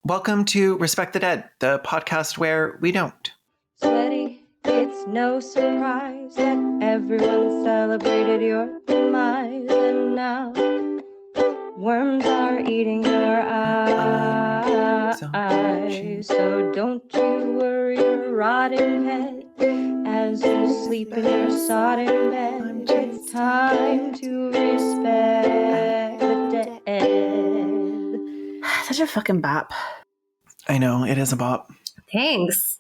Welcome to Respect the Dead, the podcast where we don't. Sweaty, it's no surprise that everyone celebrated your demise, and now worms are eating your eyes. So don't you worry your rotting head as you sleep in your sodden bed. It's time to respect the dead. Such a fucking bop. I know, it is a bop. Thanks.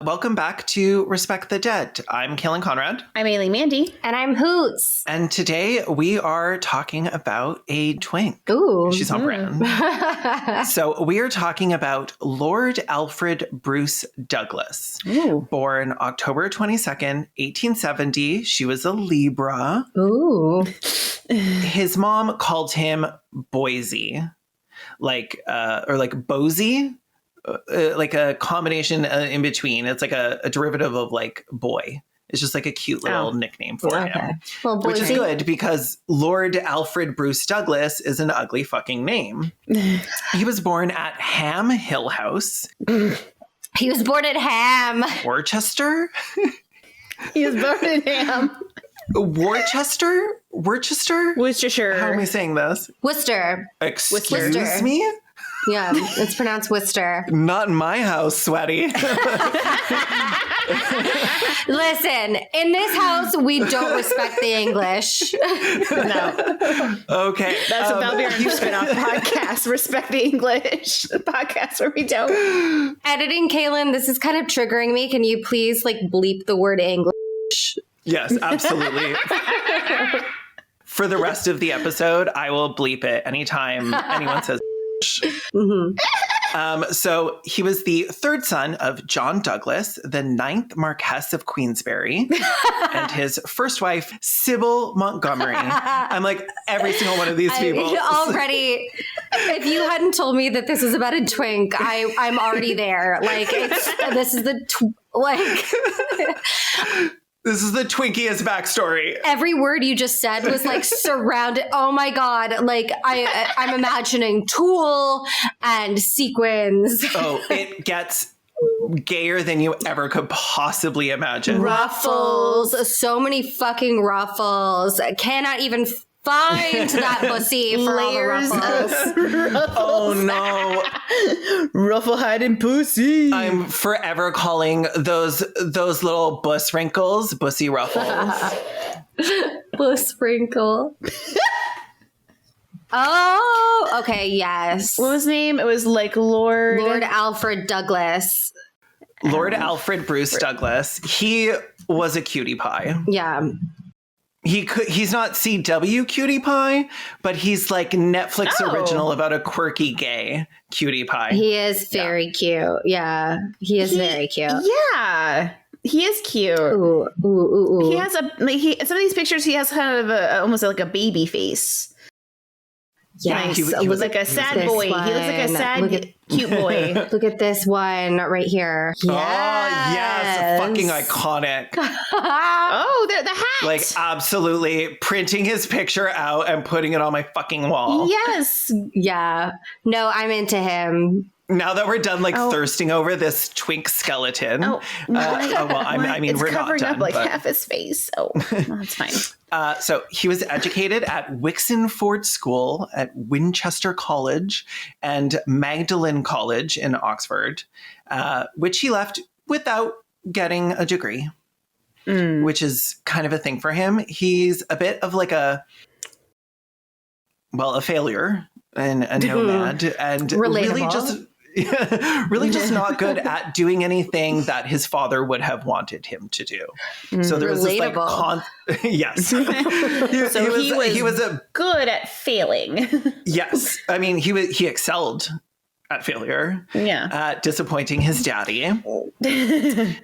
Welcome back to Respect the Dead. I'm Kaylin Conrad. I'm Aileen Mandy. And I'm Hoots. And today we are talking about a twink. Ooh. She's on brand. So we are talking about Lord Alfred Bruce Douglas. Ooh. Born October 22nd, 1870. She was a Libra. Ooh. His mom called him Bosie. Like Bosie, like a combination in between. It's like a derivative of like boy. It's just like a cute little nickname for him. Well, which is good because Lord Alfred Bruce Douglas is an ugly fucking name. He was born at Ham Hill House. He was born at Ham. Worcester? He was born at Ham. Worcester? Worcestershire. How am I saying this? Worcester. Excuse me? Yeah, it's pronounced Worcester. Not in my house, sweaty. Listen, in this house, we don't respect the English. No. Okay. That's about to be our new spin-off podcast, Respect the English, the podcast where we don't. Editing, Kaylin, this is kind of triggering me. Can you please, bleep the word English? Yes, absolutely. For the rest of the episode, I will bleep it anytime anyone says So he was the third son of John Douglas, the 9th Marquess of Queensberry, and his first wife, Sybil Montgomery. I'm like every single one of these people. Already, if you hadn't told me that this is about a twink, I'm already there. This is the This is the twinkiest backstory. Every word you just said was surrounded. Oh my God. I'm imagining tulle and sequins. Oh, it gets gayer than you ever could possibly imagine. Ruffles. So many fucking ruffles. I cannot even find that pussy for Layers all the ruffles. Oh no. Ruffle hiding pussy. I'm forever calling those little bus wrinkles bussy ruffles. Bus sprinkle. Oh, okay, yes. What was his name? It was Lord Alfred Douglas. Lord Alfred Bruce Douglas. He was a cutie pie. Yeah. He's not CW cutie pie, but he's like Netflix original about a quirky gay cutie pie. He is very cute. Yeah. He is very cute. Yeah. He is cute. Ooh. He has some of these pictures, he has kind of almost like a baby face. Yes. He was like a sad boy. He looks like a sad, cute boy. Look at this one right here. Yes. Oh, yes. Fucking iconic. Oh, the hat. Absolutely. Printing his picture out and putting it on my fucking wall. Yes. Yeah. No, I'm into him. Now that we're done thirsting over this twink skeleton. I mean, it's we're not covering done. up half his face. Oh, that's fine. So he was educated at Wixenford School, at Winchester College, and Magdalen College in Oxford, which he left without getting a degree, which is kind of a thing for him. He's a bit of a failure and a nomad, and relatable. really just not good at doing anything that his father would have wanted him to do. So there was this yes. he was good at failing. Yes. I mean, he excelled at failure. Yeah. Disappointing his daddy. Disappointing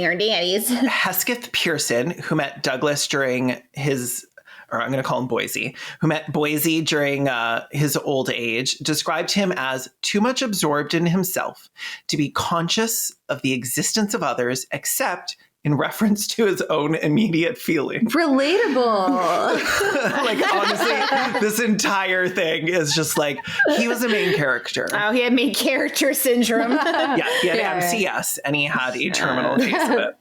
our daddies. Hesketh Pearson, who met Douglas during his or I'm going to call him Boise, who met Boise during his old age, described him as too much absorbed in himself to be conscious of the existence of others except in reference to his own immediate feelings. Relatable. Like, honestly, this entire thing is just like, he was a main character. Oh, he had main character syndrome. Yeah, he had Yeah. MCS, and he had a terminal case of it.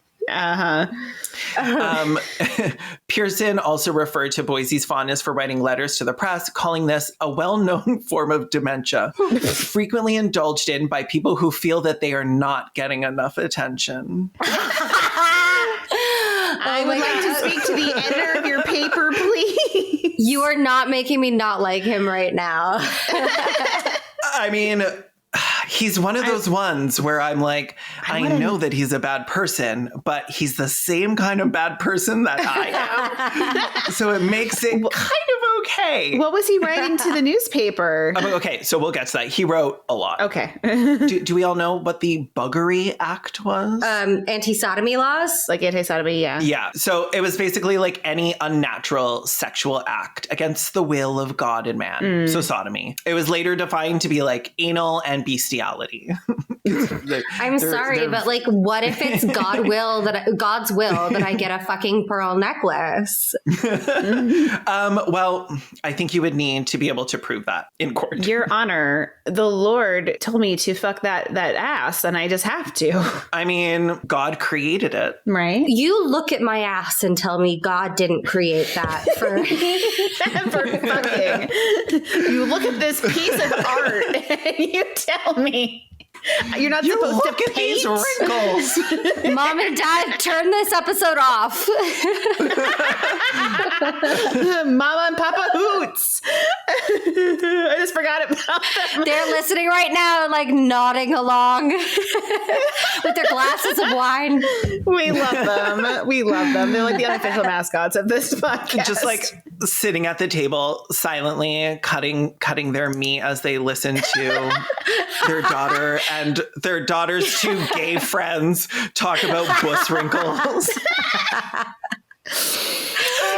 Pearson also referred to Boisie's fondness for writing letters to the press, calling this a well-known form of dementia, frequently indulged in by people who feel that they are not getting enough attention. I would like to speak to the editor of your paper, please. You are not making me not like him right now. I mean, he's one of those ones where I'm like, I know that he's a bad person, but he's the same kind of bad person that I am. So it makes it kind of okay. What was he writing to the newspaper? Okay, so we'll get to that. He wrote a lot. Okay. Do we all know what the Buggery Act was? Anti-sodomy laws? Like anti-sodomy, yeah. Yeah, so it was basically like any unnatural sexual act against the will of God and man. So sodomy. It was later defined to be like anal and bestiality. I'm sorry, but like, what if it's God's will that I get a fucking pearl necklace? Well, I think you would need to be able to prove that in court. Your Honor, the Lord told me to fuck that ass, and I just have to. I mean, God created it. Right? You look at my ass and tell me God didn't create that for... For fucking. You look at this piece of art and you tell me you're not supposed to Look at these paint. wrinkles. Mom and Dad, turn this episode off. Mama and Papa Hoots. I just forgot about them. They're listening right now, like nodding along with their glasses of wine. We love them. We love them. They're like the unofficial mascots of this podcast. Just like sitting at the table silently cutting their meat as they listen to their daughter and their daughter's two gay friends talk about puss wrinkles.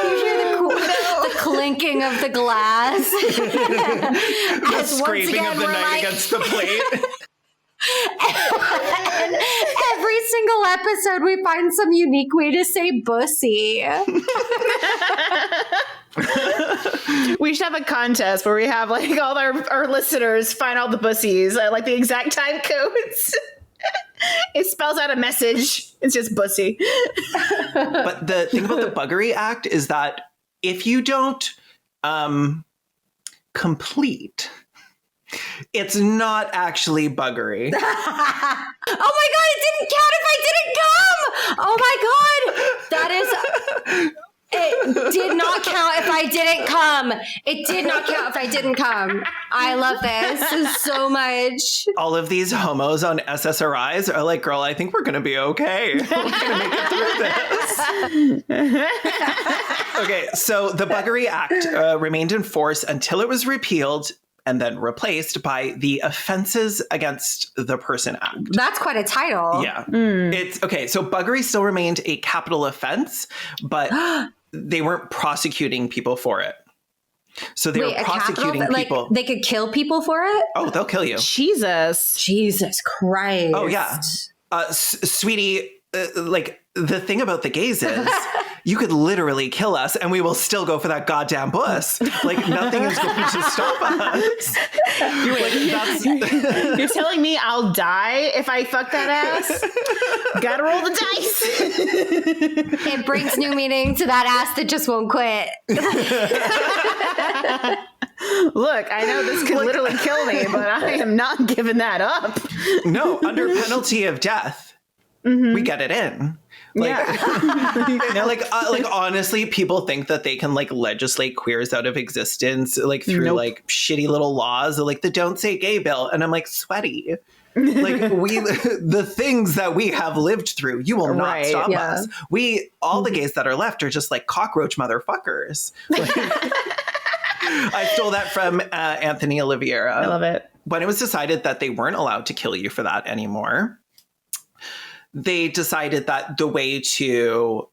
You hear the clinking of the glass. The scraping of the knife against the plate. And every single episode, we find some unique way to say bussy. We should have a contest where we have like all our listeners find all the bussies, like the exact time codes. It spells out a message. It's just bussy. But the thing about the Buggery Act is that if you don't complete, it's not actually buggery. Oh my God, it didn't count if I didn't come. Oh my God. That is... It did not count if I didn't come. It did not count if I didn't come. I love this so much. All of these homos on SSRIs are like, girl, I think we're going to be okay. We're going to make it through this. Okay, so the Buggery Act remained in force until it was repealed and then replaced by the Offenses Against the Person Act. That's quite a title. Yeah. It's okay. So buggery still remained a capital offense, but they weren't prosecuting people for it. So they were prosecuting people. Like they could kill people for it? Oh, they'll kill you. Jesus. Jesus Christ. Oh, yeah. Sweetie, like the thing about the gays is you could literally kill us and we will still go for that goddamn puss. Like nothing is going to stop us. You're telling me I'll die if I fuck that ass? Gotta roll the dice. It brings new meaning to that ass that just won't quit. Look, I know this could literally kill me, but I am not giving that up. No, under penalty of death, we get it in. Like, like honestly, people think that they can like legislate queers out of existence, like through like shitty little laws, like the Don't Say Gay bill. And I'm like, sweaty. Like the things that we have lived through, you will not stop us. All the gays that are left are just like cockroach motherfuckers. Like, I stole that from Anthony Oliveira. I love it. When it was decided that they weren't allowed to kill you for that anymore, they decided that the way to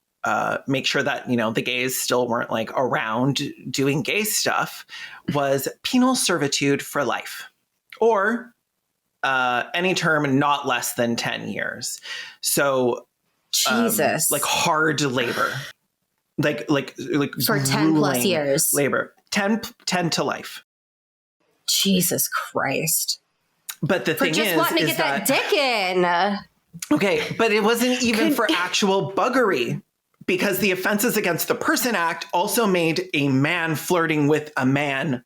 make sure that, you know, the gays still weren't like around doing gay stuff was penal servitude for life, or any term not less than 10 years. So Jesus. like hard labor, like For 10 plus grueling years. labor, 10 to life. Jesus Christ. But the For thing just is, wanting to get that dick in. okay, but it wasn't even for actual buggery, because the Offenses Against the Person Act also made a man flirting with a man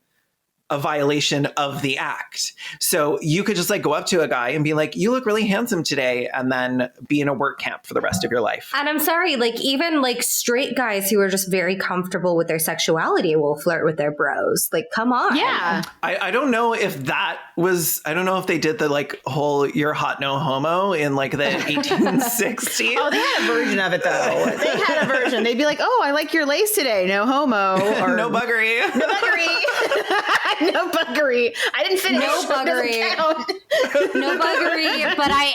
a violation of the act. So you could just like go up to a guy and be like, you look really handsome today, and then be in a work camp for the rest of your life. And I'm sorry, like even like straight guys who are just very comfortable with their sexuality will flirt with their bros. Like, come on. Yeah. I don't know if that was, I don't know if they did the like whole you're hot, no homo in like the 1860s. Oh, they had a version of it though. They had a version. They'd be like, oh, I like your lace today. No homo. Or no buggery. No buggery. No buggery. I didn't finish. No buggery. No buggery, but I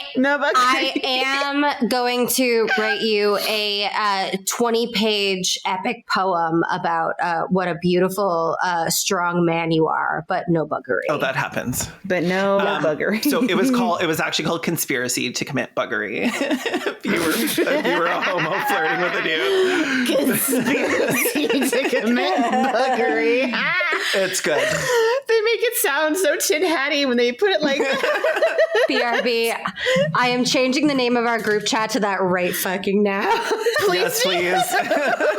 am going to write you a 20-page epic poem about what a beautiful, strong man you are, but no buggery. Oh, that happens. But no buggery. So it was actually called conspiracy to commit buggery. if you were a homo flirting with a dude. Conspiracy to commit buggery. It's good. They make it sound so tin hatty when they put it like BRB, I am changing the name of our group chat to that right fucking now. Yes, please.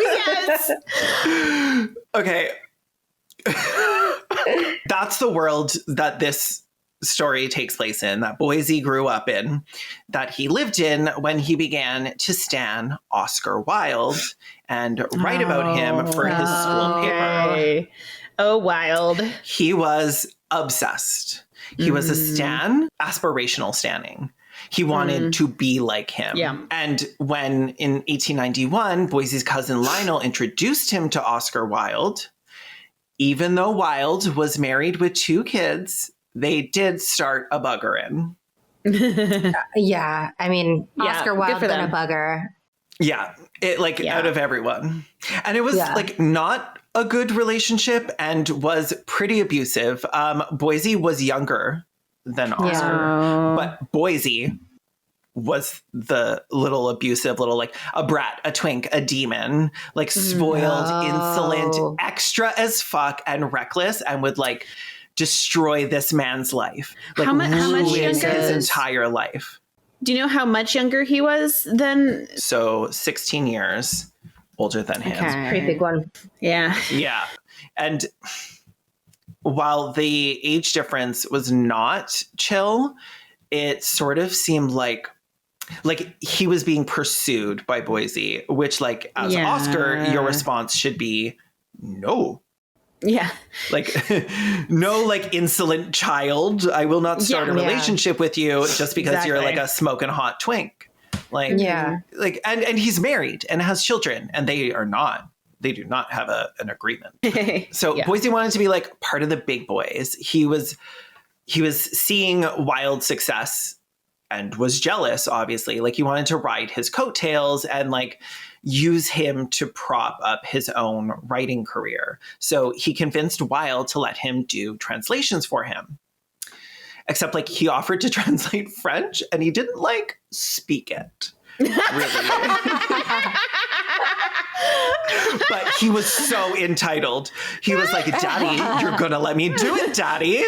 Yes. Okay. That's the world that this story takes place in, that Boise grew up in, that he lived in when he began to stan Oscar Wilde and write about him for his school paper. Oh, Wilde. He was obsessed. He was a stan, aspirational standing. He wanted to be like him. Yeah. And when in 1891, Boise's cousin Lionel introduced him to Oscar Wilde, even though Wilde was married with 2 kids, they did start a buggerin'. Yeah, I mean, Yeah, Oscar good Wilde for than a them. bugger. Yeah, out of everyone. And it was like not a good relationship and was pretty abusive. Boise was younger than Oscar, but Boise was the little abusive, little like a brat, a twink, a demon, like spoiled, insolent, extra as fuck, and reckless, and would like destroy this man's life. Like How much ruin younger his is- entire life. Do you know how much younger he was than? So 16 years older than him. Pretty big one. Yeah. Yeah. And while the age difference was not chill, it sort of seemed like he was being pursued by Boise, which like as Oscar, your response should be no. Yeah. Like, no, like insolent child. I will not start a relationship with you just because you're like a smoking hot twink. Like, like, and he's married and has children, and they do not have an agreement. So Boise wanted to be like part of the big boys. He was seeing Wilde's success and was jealous, obviously. Like he wanted to ride his coattails and like use him to prop up his own writing career. So he convinced Wilde to let him do translations for him. Except like he offered to translate French and he didn't like speak it. Really. But he was so entitled. He was like, Daddy, you're going to let me do it, Daddy.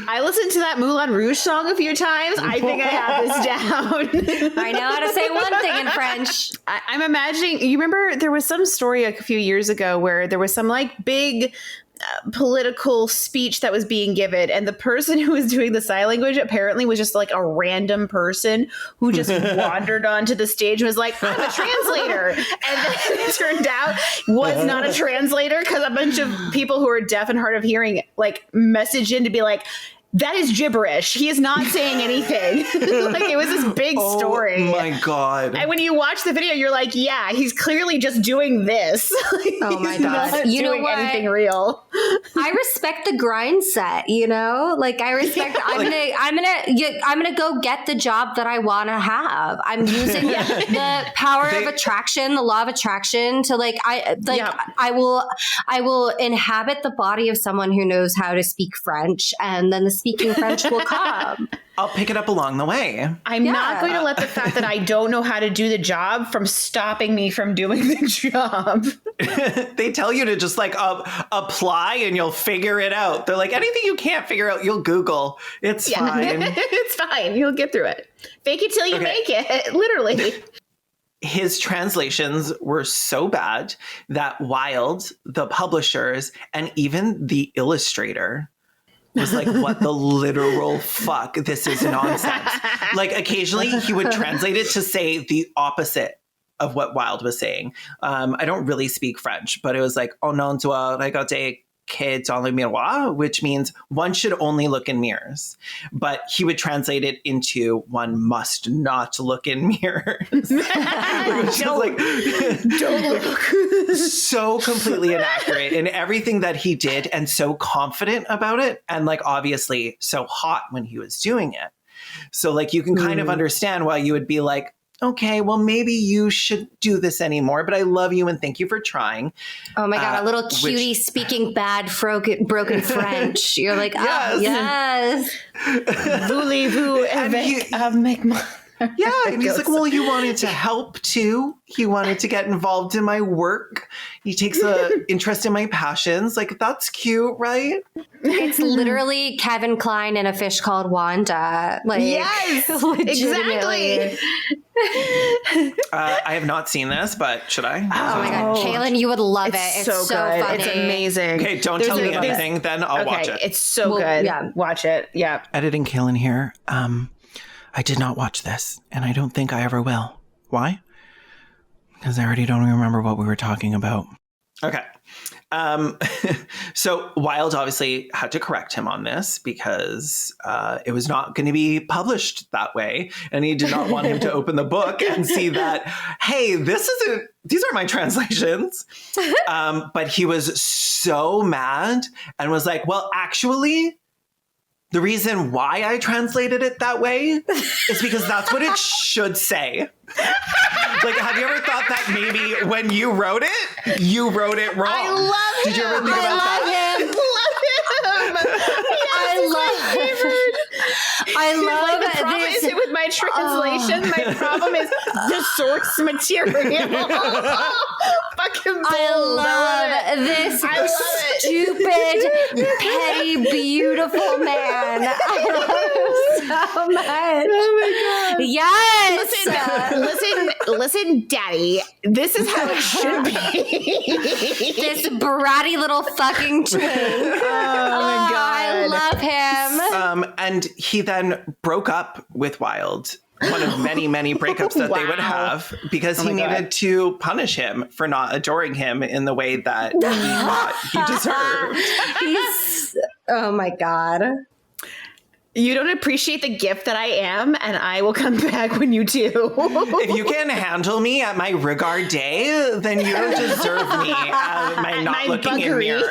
I listened to that Moulin Rouge song a few times. I think I have this down. I know how to say one thing in French. I'm imagining, you remember there was some story a few years ago where there was some like big political speech that was being given, and the person who was doing the sign language apparently was just like a random person who just wandered onto the stage and was like, I'm a translator. And then it turned out was not a translator because a bunch of people who are deaf and hard of hearing like messaged in to be like, that is gibberish. He is not saying anything. Like it was this big story. Oh my God. And when you watch the video, you're like, yeah, he's clearly just doing this. Oh my God. Not You know doing what? anything real. I respect the grind set, you know? Like I respect I'm gonna go get the job that I want to have. I'm using the power of attraction, the law of attraction to I will inhabit the body of someone who knows how to speak French, and then the speaking French will come. I'll pick it up along the way. I'm not going to let the fact that I don't know how to do the job from stopping me from doing the job. They tell you to just like apply and you'll figure it out. They're like, anything you can't figure out, you'll Google. It's fine. It's fine. You'll get through it. Fake it till you make it. Literally. His translations were so bad that Wilde, the publishers, and even the illustrator was like, what the literal fuck? This is nonsense. Like occasionally he would translate it to say the opposite of what Wilde was saying. I don't really speak French, but it was like, oh non, toi regarder que dans le miroir, which means one should only look in mirrors. But he would translate it into one must not look in mirrors. Don't look. So completely inaccurate in everything that he did and so confident about it. And like obviously so hot when he was doing it. So like you can kind of understand why you would be like, okay, well, maybe you shouldn't do this anymore, but I love you and thank you for trying. Oh my God, a little cutie speaking bad broken French. You're like, yes. Voulez-vous avec moi? Yeah, and he's like, well, you wanted to help too. He wanted to get involved in my work. He takes an interest in my passions. Like, that's cute, right? It's literally Kevin Kline in A Fish Called Wanda. Like, yes, exactly. I have not seen this, but should I? Oh my God, Kaylin, you would love it. It's so good. funny. It's amazing. Okay, don't tell me anything, then I'll watch it. It's so good. Yeah. Watch it. Yeah. Editing Kaylin here. I did not watch this, and I don't think I ever will. Why? Because I already don't remember what we were talking about. Okay. So Wilde obviously had to correct him on this because it was not going to be published that way. And he did not want him to open the book and see that, hey, these are my translations. But he was so mad and was like, well, actually, the reason why I translated it that way is because that's what it should say. Like, have you ever thought that maybe when you wrote it wrong? I love him. Did you ever think about that? I love the problem this. isn't with my translation. My problem is the source material. Fucking bull. I love this stupid, petty, beautiful man. I love him so much. Oh my God. Yes. Listen, Daddy. This is how it should be. This bratty little fucking twink. Oh my God. I love him. And he then broke up with Wilde, one of many, many breakups that they would have, because he needed to punish him for not adoring him in the way that he thought he deserved. Oh my God. You don't appreciate the gift that I am, and I will come back when you do. If you can't handle me at my regard day, then you don't deserve me at my not looking in mirrors.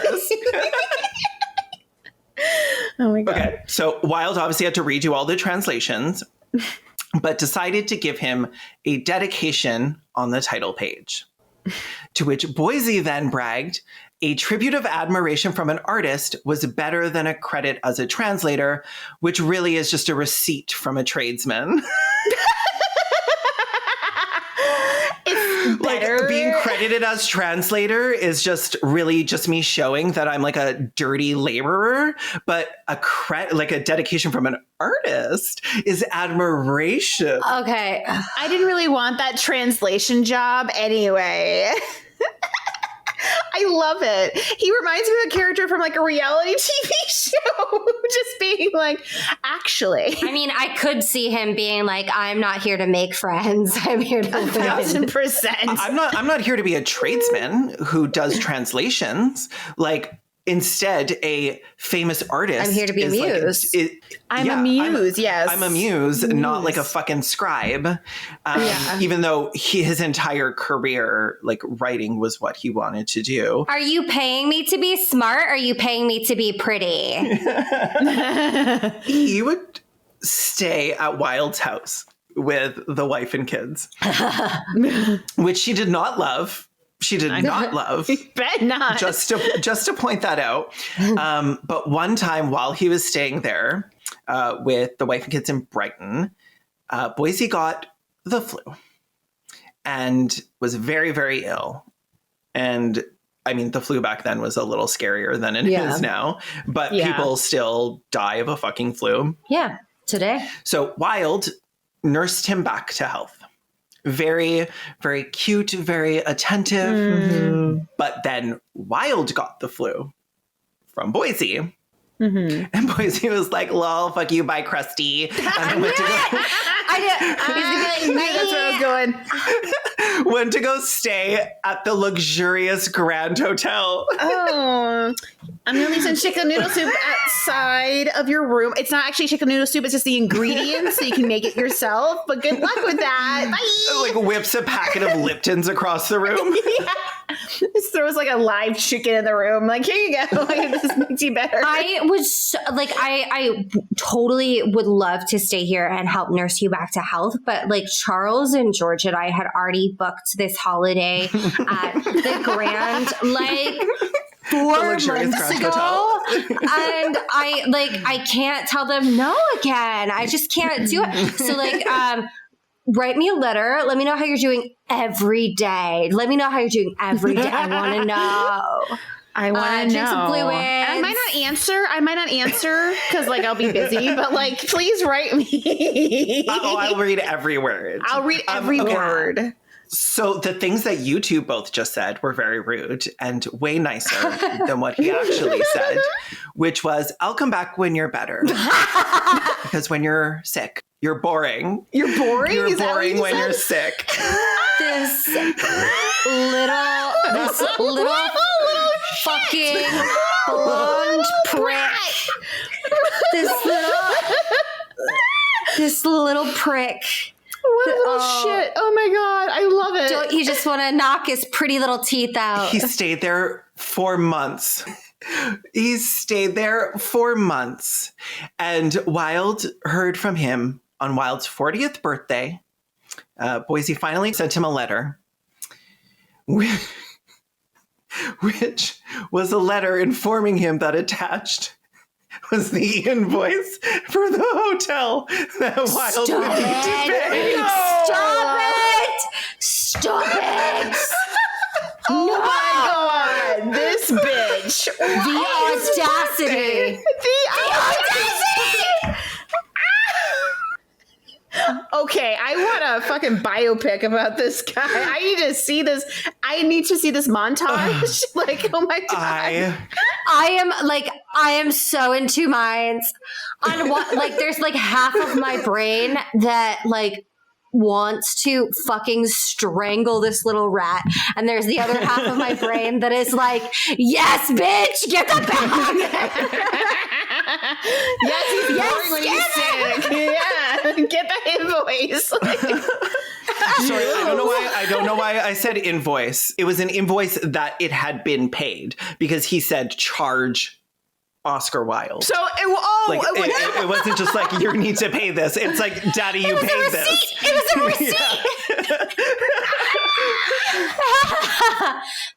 Oh my God. Okay, so Wilde obviously had to redo all the translations, but decided to give him a dedication on the title page. To which Bosie then bragged, a tribute of admiration from an artist was better than a credit as a translator, which really is just a receipt from a tradesman. Like, being credited as translator is just really just me showing that I'm like a dirty laborer, but a dedication from an artist is admiration. Okay. I didn't really want that translation job anyway. I love it. He reminds me of a character from like a reality TV show. Just being like, actually. I mean, I could see him being like, I'm not here to make friends. I'm here to win. 1,000%. I'm not here to be a tradesman who does translations. Like, Instead, a famous artist. I'm here to be a muse. I'm a muse, yes. I'm a muse, not like a fucking scribe. Even though his entire career, like writing was what he wanted to do. Are you paying me to be smart? Or are you paying me to be pretty? He would stay at Wilde's house with the wife and kids, which she did not love. She did not love. Bet not. Just to point that out. But one time while he was staying there with the wife and kids in Brighton, Boise got the flu and was very, very ill. And I mean, the flu back then was a little scarier than it is now, but people still die of a fucking flu. Yeah, today. So Wilde nursed him back to health. Very, very cute, very attentive. But then Wilde got the flu from Boise. And Boise was like, lol, fuck you, bye, crusty. And went to go, That's where I was going. went to go stay at the luxurious Grand Hotel. Oh, I'm going to leave some chicken noodle soup outside of your room. It's not actually chicken noodle soup. It's just the ingredients so you can make it yourself. But good luck with that. Bye. Like whips a packet of Liptons across the room. Just throws like a live chicken in the room. Like, here you go. Like, this makes you better. I totally would love to stay here and help nurse you back to health. But like Charles and George and I had already booked this holiday at the Grand, like 4 months ago. And I can't tell them no again. I just can't do it. So like, write me a letter. Let me know how you're doing every day. Let me know how you're doing every day. I want to know. I want to drink some know. fluids. I might not answer because like I'll be busy. But like, please write me. I'll read every word. I'll read every word. So the things that you two both just said were very rude and way nicer than what he actually said, which was, I'll come back when you're better. Because when you're sick, you're boring. You're boring? You're boring when you're sick. This little fucking blonde prick. This little prick. What a little shit. Oh my God. I love it. Don't you just want to knock his pretty little teeth out? He stayed there for months. And Wilde heard from him on Wilde's 40th birthday. Boise finally sent him a letter, which was a letter informing him that attached was the invoice for the hotel that Wilde would need to pay. Stop it! Oh my God. This bitch. The audacity! The audacity! Okay, I want a fucking biopic about this guy. I need to see this. I need to see this montage. Like, oh my God. I am so in two minds on what, like, there's like half of my brain that like wants to fucking strangle this little rat, and there's the other half of my brain that is like, yes, bitch, get the bag. Yes, he's boring when he's sick. Yeah, get that invoice. Sorry, I don't know why I said invoice. It was an invoice that it had been paid because he said charge Oscar Wilde. So it wasn't just like you need to pay this. It's like, Daddy, you paid this. It was a receipt.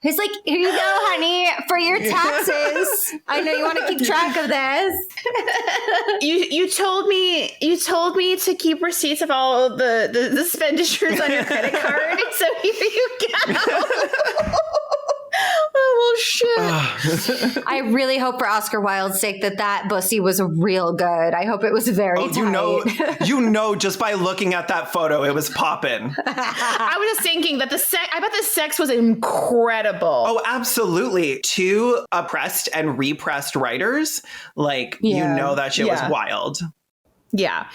He's like, here you go, honey, for your taxes. I know you want to keep track of this. You told me to keep receipts of all the expenditures on your credit card. So here you go. Oh, shit. I really hope for Oscar Wilde's sake that Bosie was real good. I hope it was very tight. You know, just by looking at that photo, it was popping. I was just thinking that I bet the sex was incredible. Oh, absolutely. Two oppressed and repressed writers, like, you know that shit was wild. Yeah.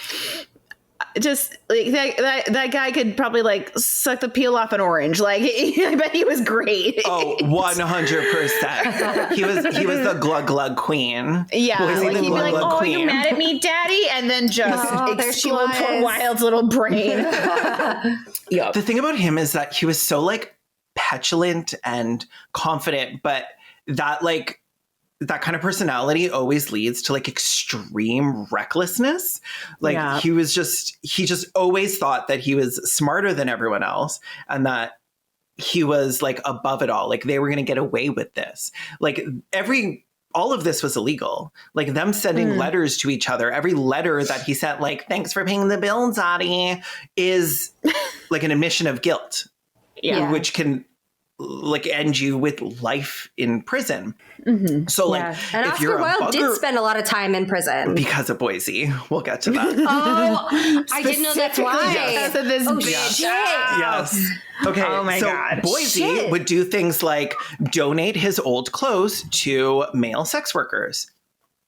just like that guy could probably like suck the peel off an orange. Like I bet he was great. Oh, 100%. He was the glug glug queen. Yeah, Boise like the he'd be glug like, glug "Oh, queen. you mad at me, Daddy?" And then just there she explode was. poor Wild's little brain. Yep. The thing about him is that he was so like petulant and confident, but that like that kind of personality always leads to like extreme recklessness. Like Yeah. he just always thought that he was smarter than everyone else and that he was like above it all. Like they were going to get away with this. Like all of this was illegal. Like them sending letters to each other. Every letter that he sent, like, thanks for paying the bill, Daddy, is like an admission of guilt. Yeah. Which can like end you with life in prison. So like, and if you're Oscar a Wilde did bugger spend a lot of time in prison. because of Boise, we'll get to that. Oh, I didn't know that's why. Because of this bitch. Shit. Yes. Okay. Oh my so God. Boise Shit. would do things like donate his old clothes to male sex workers.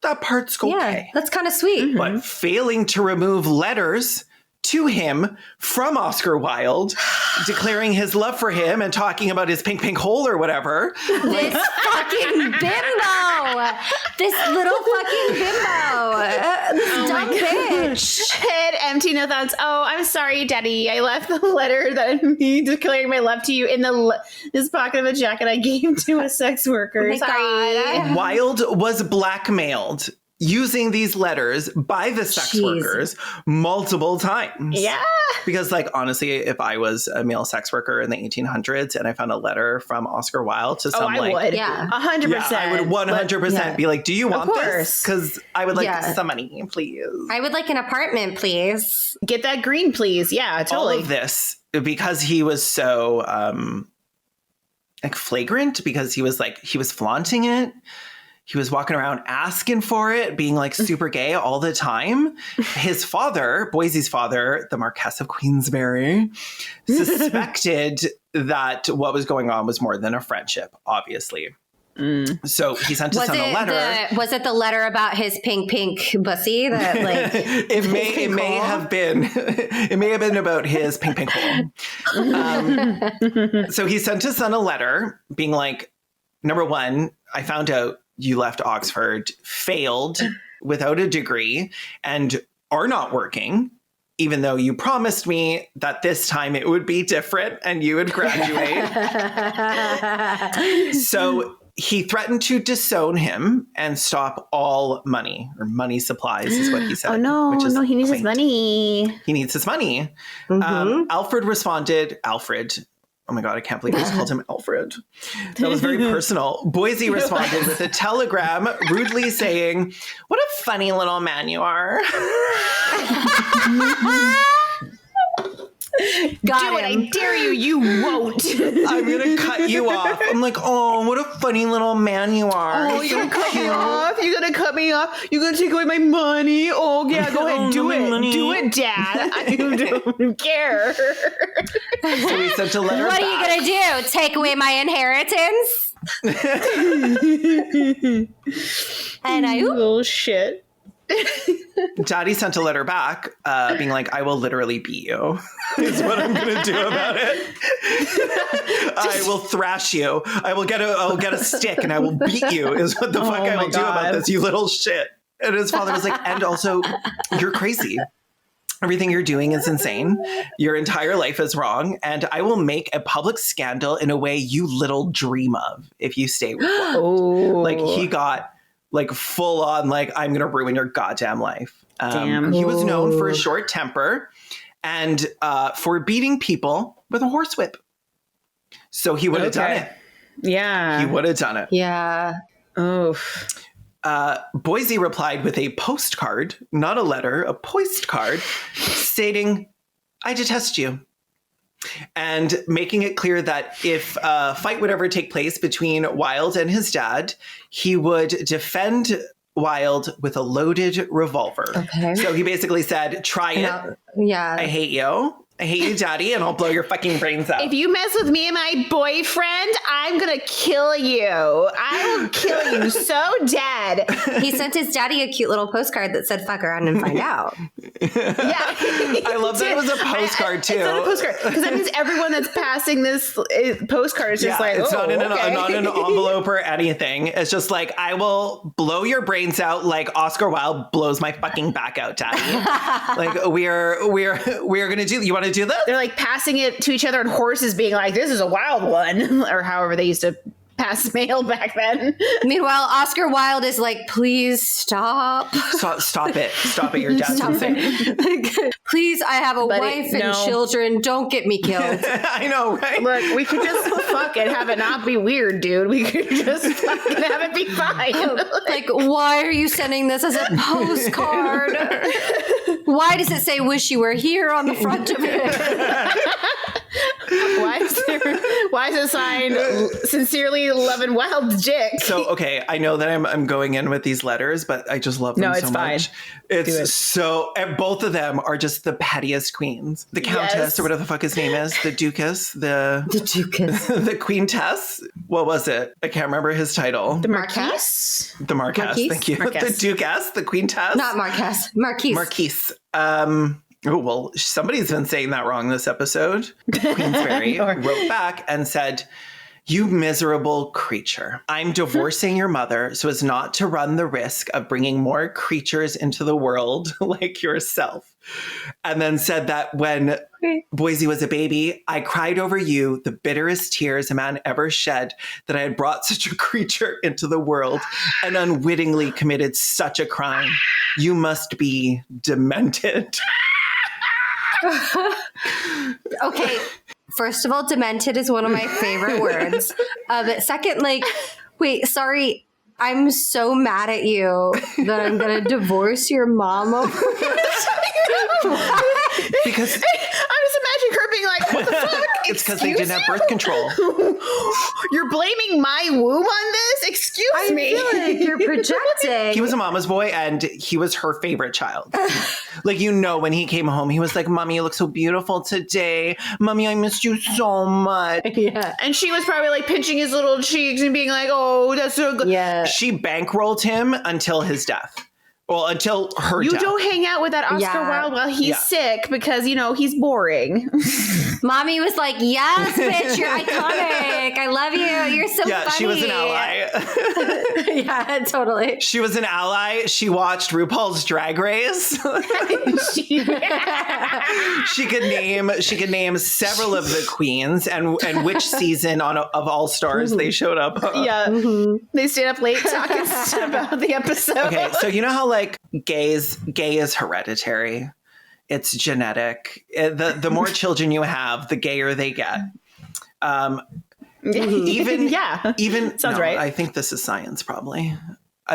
That part's okay. Yeah, that's kind of sweet. But failing to remove letters to him from Oscar Wilde, declaring his love for him and talking about his pink hole or whatever. This fucking bimbo. This little fucking bimbo. This dumb bitch. Head empty, no thoughts. Oh, I'm sorry, Daddy. I left the letter that me declaring my love to you in this pocket of a jacket I gave to a sex worker. Oh my sorry. God. Wilde was blackmailed using these letters by the sex Jeez. workers multiple times. Yeah. Because, like, honestly, if I was a male sex worker in the 1800s and I found a letter from Oscar Wilde to Oh, some, I like, would. Yeah. 100%. yeah, I would 100% yeah. be like, do you want this? course. Because I would like Yeah. some money, please. I would like an apartment, please. Get that green, please. Yeah, totally. All of this, because he was so, like, flagrant, because he was flaunting it. He was walking around asking for it, being like super gay all the time. His father, Boise's father, the Marquess of Queensberry, suspected that what was going on was more than a friendship, obviously. So he sent his son a letter. Was it the letter about his pink bussy that like It may have been about his pink hole. So he sent his son a letter being like, number one, I found out you left Oxford, failed without a degree, and are not working, even though you promised me that this time it would be different and you would graduate. So he threatened to disown him and stop all money, or money supplies is what he said. Oh, no. which is No, he needs his quaint. money. He needs his money. Alfred responded, oh my God, I can't believe I just called him Alfred. That was very personal. Boise responded with a telegram rudely saying, what a funny little man you are. got Do it. him. I dare you. You won't. I'm going to cut you off. I'm like, oh, what a funny little man you are. Oh, you're going to cut me off? You're going to cut me off? You're going to take away my money? Oh, yeah, go ahead. Do my it. money. Do it, Dad. I don't care. So he sent a letter What are back. you gonna do? Take away my inheritance? And I Oh, shit. Daddy sent a letter back being like, I will literally beat you is what I'm going to do about it. I will thrash you. I'll get a stick and I will beat you is what the fuck I my will do about God. this, you little shit. And his father was like, and also, you're crazy. Everything you're doing is insane. Your entire life is wrong. And I will make a public scandal in a way you little dream of if you stay with one. Oh. Like he got like full on, like, I'm going to ruin your goddamn life. Damn. He was known for a short temper and for beating people with a horsewhip. So he would have done it. Yeah. He would have done it. yeah. Oof. Boise replied with a postcard, not a letter, a postcard, stating, I detest you. And making it clear that if a fight would ever take place between Wilde and his dad, he would defend Wilde with a loaded revolver. Okay. So he basically said, try it. Yeah. I hate you. I hate you, Daddy, and I'll blow your fucking brains out. If you mess with me and my boyfriend, I'm gonna kill you. I will kill you so dead. He sent his daddy a cute little postcard that said "fuck around and find out." Yeah, I love that it was a postcard too. It's not a postcard because that means everyone that's passing this postcard is just like, it's oh, not in okay. not an envelope or anything. It's just like, I will blow your brains out like Oscar Wilde blows my fucking back out, Daddy. Like we are gonna do. You want to do this? They're like passing it to each other and horses being like, this is a wild one, or however they used to pass mail back then. Meanwhile, Oscar Wilde is like, please stop. Stop it. Stop it. Your dad's insane. Please, I have a wife and children. Don't get me killed. I know, right? Look, we could just fuck it, have it not be weird, dude. We could just fucking have it be fine. Like, why are you sending this as a postcard? Why does it say "wish you were here" on the front of it? Why is it signed "Sincerely, Love and Wild Dick"? So, okay, I know that I'm going in with these letters, but I just love them so much. It's so, and both of them are just the pettiest queens. The Countess, or whatever the fuck his name is, the Duchess, the Queentess. What was it? I can't remember his title. The Marquise? The Marquise, thank you. Marquise. The Duchess, the Queentess. Not Marquise. Marquise. Marquise. Oh, well, somebody's been saying that wrong this episode. Queensberry wrote back and said, "You miserable creature. I'm divorcing your mother so as not to run the risk of bringing more creatures into the world like yourself." And then said that when Boise was a baby, I cried over you the bitterest tears a man ever shed, that I had brought such a creature into the world and unwittingly committed such a crime. You must be demented. Okay. First of all, demented is one of my favorite words. But second, like, wait, sorry, I'm so mad at you that I'm going to divorce your mom over this. Because I was imagining her being like, what the fuck? it's because they didn't have birth control. You're blaming my womb on this? Excuse me. I feel like you're projecting. He was a mama's boy and he was her favorite child. Like, you know, when he came home, he was like, "Mommy, you look so beautiful today. Mommy, I missed you so much." Yeah. And she was probably like pinching his little cheeks and being like, "Oh, that's so good." Yeah. She bankrolled him until his death. Well, until her You death. don't hang out with that Oscar Wilde while he's sick because, you know, he's boring. Mommy was like, "Yes, bitch, you're iconic. I love you. You're so funny." She was an ally. Yeah, totally. She was an ally. She watched RuPaul's Drag Race. She could name several of the queens and which season of All Stars they showed up. Yeah. Mm-hmm. They stayed up late talking about the episode. Okay, so you know how like gay is hereditary. It's genetic. The more children you have, the gayer they get. Even sounds right. I think this is science, probably.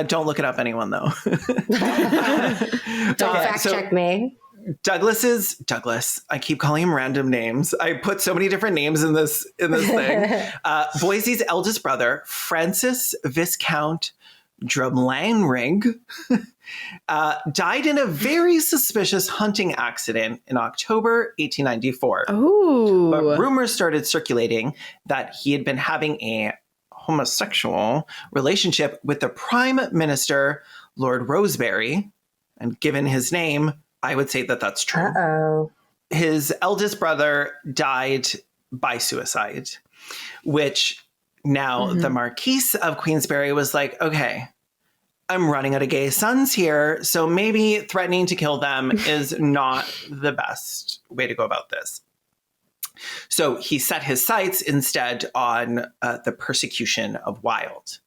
Don't look it up, anyone, though. Don't fact check me. Douglas. I keep calling him random names. I put so many different names in this thing. Boise's eldest brother, Francis Viscount Drumlanrig, died in a very suspicious hunting accident in October 1894. Oh. But rumors started circulating that he had been having a homosexual relationship with the Prime Minister, Lord Rosebery. And given his name, I would say that that's true. Uh-oh. His eldest brother died by suicide, which now the Marquise of Queensberry was like, okay, I'm running out of gay sons here, so maybe threatening to kill them is not the best way to go about this. So he set his sights instead on the persecution of Wilde,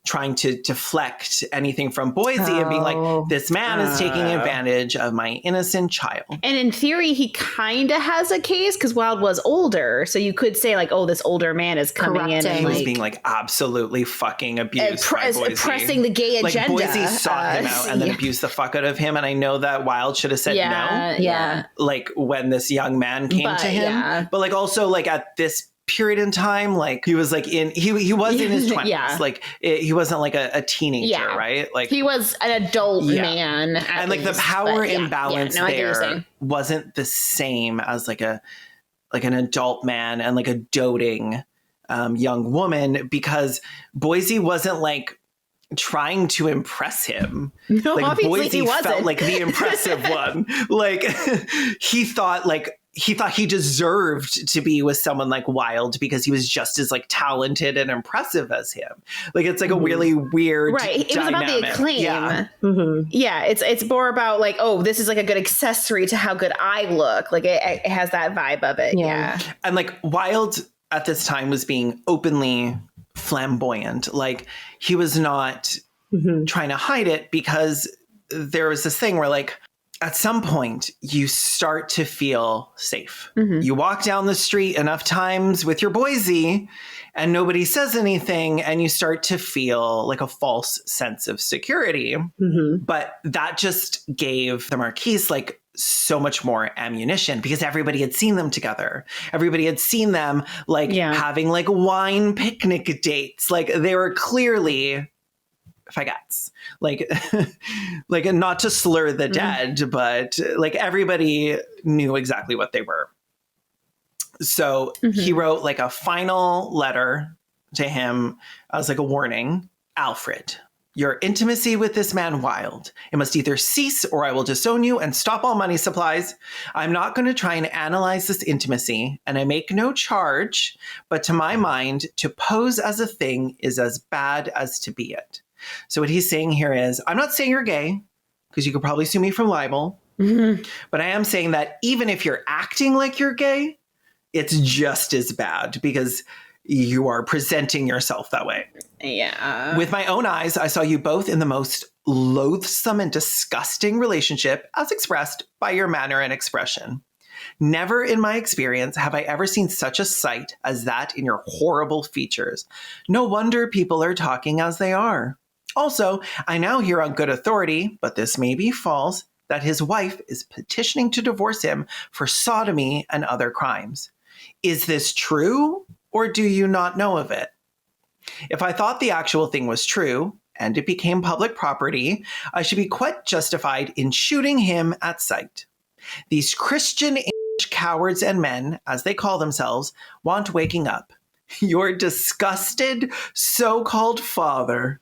trying to deflect anything from Boise and being like, this man is taking advantage of my innocent child. And in theory, he kind of has a case because Wilde was older. So you could say like, oh, this older man is coming in and he was like, being like absolutely fucking abused by Boise. Pressing the gay agenda. Like Boise sought him out and then abused the fuck out of him. And I know that Wilde should have said no. Yeah. Like when this young man came to him. Yeah. But like also like at this period in time. Like he was like he was in his 20s. Yeah. Like he wasn't like a teenager, right? Like he was an adult man. And like the power imbalance there wasn't the same as like an adult man and like a doting young woman, because Boise wasn't like trying to impress him. No, like obviously Boise he wasn't. felt like the impressive one. Like he thought he deserved to be with someone like Wilde because he was just as like talented and impressive as him. Like it's like a really weird It was about the acclaim. Yeah. It's more about like, oh, this is like a good accessory to how good I look. Like it has that vibe of it. Yeah. And like Wilde at this time was being openly flamboyant. Like he was not trying to hide it, because there was this thing where like at some point you start to feel safe. You walk down the street enough times with your Boise and nobody says anything, and you start to feel like a false sense of security. But that just gave the Marquise like so much more ammunition, because everybody had seen them together. Everybody had seen them like having like wine picnic dates. Like they were clearly faggets. Like, like not to slur the dead, but like everybody knew exactly what they were. So he wrote like a final letter to him as like a warning. Alfred, your intimacy with this man Wilde, it must either cease or I will disown you and stop all money supplies. I'm not going to try and analyze this intimacy, and I make no charge, but to my mind, to pose as a thing is as bad as to be it. So what he's saying here is, I'm not saying you're gay, because you could probably sue me for libel, but I am saying that even if you're acting like you're gay, it's just as bad, because you are presenting yourself that way. Yeah. With my own eyes, I saw you both in the most loathsome and disgusting relationship as expressed by your manner and expression. Never in my experience have I ever seen such a sight as that in your horrible features. No wonder people are talking as they are. Also, I now hear on good authority, but this may be false, that his wife is petitioning to divorce him for sodomy and other crimes. Is this true, or do you not know of it? If I thought the actual thing was true, and it became public property, I should be quite justified in shooting him at sight. These Christian cowards and men, as they call themselves, want waking up. Your disgusted so-called father,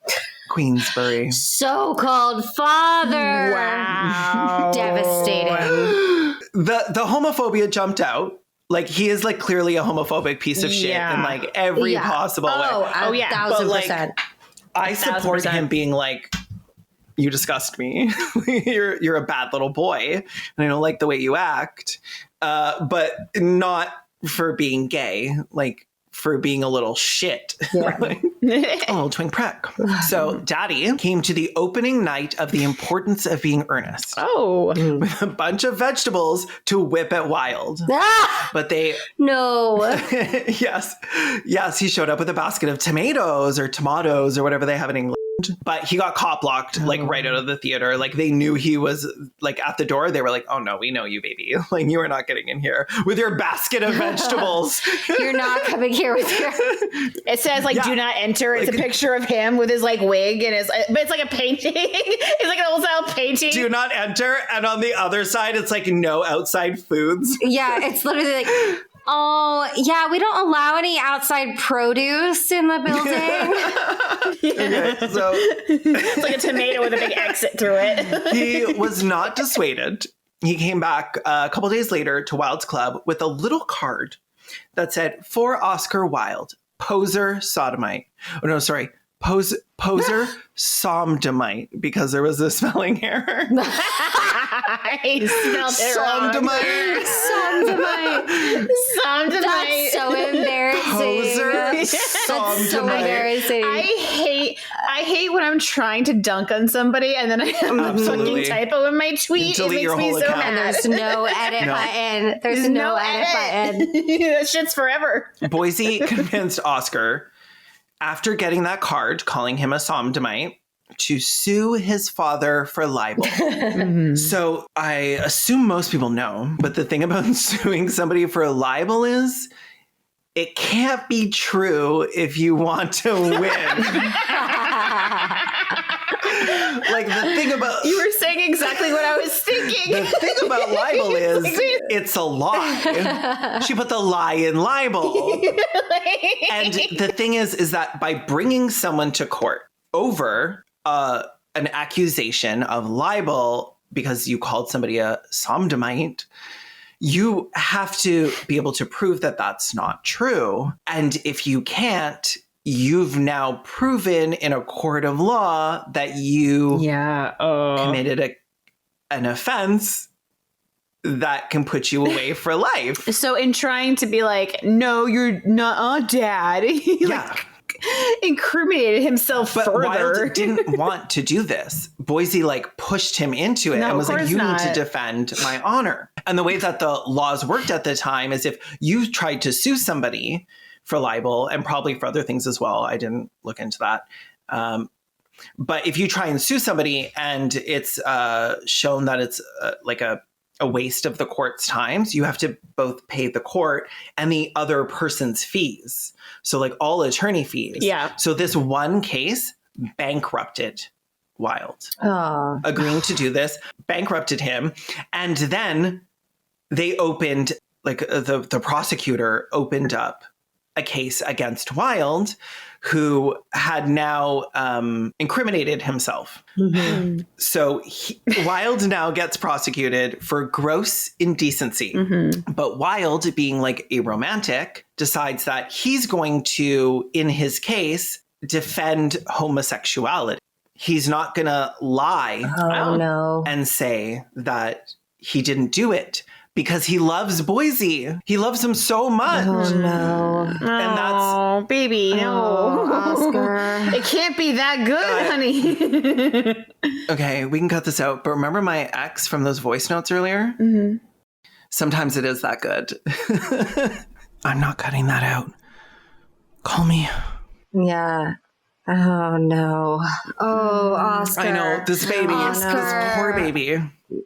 Queensbury. So-called father. Wow. Devastating. The homophobia jumped out. Like, he is like clearly a homophobic piece of shit in like every possible way. Oh yeah, 1,000%. I support him being like, you disgust me. you're a bad little boy, and I don't like the way you act. But not for being gay, like for being a little shit. Yeah. Like, a little twink prick. So Daddy came to the opening night of The Importance of Being Earnest. Oh. With a bunch of vegetables to whip at Wilde. But they... No. Yes, he showed up with a basket of tomatoes or whatever they have in England. But he got cop blocked like right out of the theater. Like they knew he was like at the door. They were like, oh no, we know you, baby. Like you are not getting in here with your basket of vegetables. You're not coming here with your... It says like, do not enter. It's like, a picture of him with his like wig and his, but it's like a painting. It's like an old style painting. Do not enter. And on the other side, it's like no outside foods. Yeah, it's literally like... Oh, yeah, we don't allow any outside produce in the building. Okay, so it's like a tomato with a big exit through it. He was not dissuaded. He came back a couple days later to Wilde's club with a little card that said, "For Oscar Wilde, poser sodomite." Oh, no, sorry. Poser sodomite, because there was a spelling error. I spelled it wrong. Sodomite. That's so embarrassing. Poser That's so embarrassing. I hate when I'm trying to dunk on somebody and then I have a fucking typo in my tweet. It makes me so mad. And there's no edit button. There's no edit button. That shit's forever. Boise convinced Oscar, after getting that card calling him a sodomite, to sue his father for libel. So I assume most people know, but the thing about suing somebody for libel is it can't be true if you want to win. Like the thing about You were saying exactly what I was thinking. the thing about libel is it's a lie. She put the lie in libel. And the thing is that by bringing someone to court over an accusation of libel because you called somebody a sodomite, you have to be able to prove that that's not true. And if you can't, you've now proven in a court of law that you committed an offense that can put you away for life. So in trying to be like, no, you're not, Dad. He like incriminated himself but further. Wilde didn't want to do this. Boise like pushed him into it and was like, you need to defend my honor. And the way that the laws worked at the time is if you tried to sue somebody for libel and probably for other things as well. I didn't look into that. But if you try and sue somebody and it's shown that it's like a waste of the court's times, you have to both pay the court and the other person's fees. So like all attorney fees. Yeah. So this one case bankrupted Wilde. Agreeing to do this, bankrupted him. And then they opened, like the prosecutor opened up a case against Wilde, who had now incriminated himself. Mm-hmm. So Wilde now gets prosecuted for gross indecency. Mm-hmm. But Wilde, being like a romantic, decides that he's going to, in his case, defend homosexuality. He's not going to lie and say that he didn't do it. Because he loves Boise. He loves him so much. Oh, no. And that's... baby, no. Oscar. It can't be that good, honey. Okay, we can cut this out. But remember my ex from those voice notes earlier? Mm-hmm. Sometimes it is that good. I'm not cutting that out. Call me. Yeah. Oh, no. Oh, Oscar. I know. This baby. Oscar. This poor baby.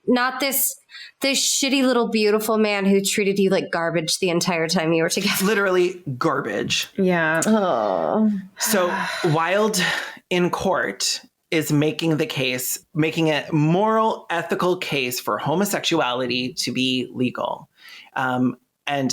Not this shitty little beautiful man who treated you like garbage the entire time you were together. Literally garbage. Yeah. Oh. So Wilde in court is making the case, making a moral, ethical case for homosexuality to be legal. And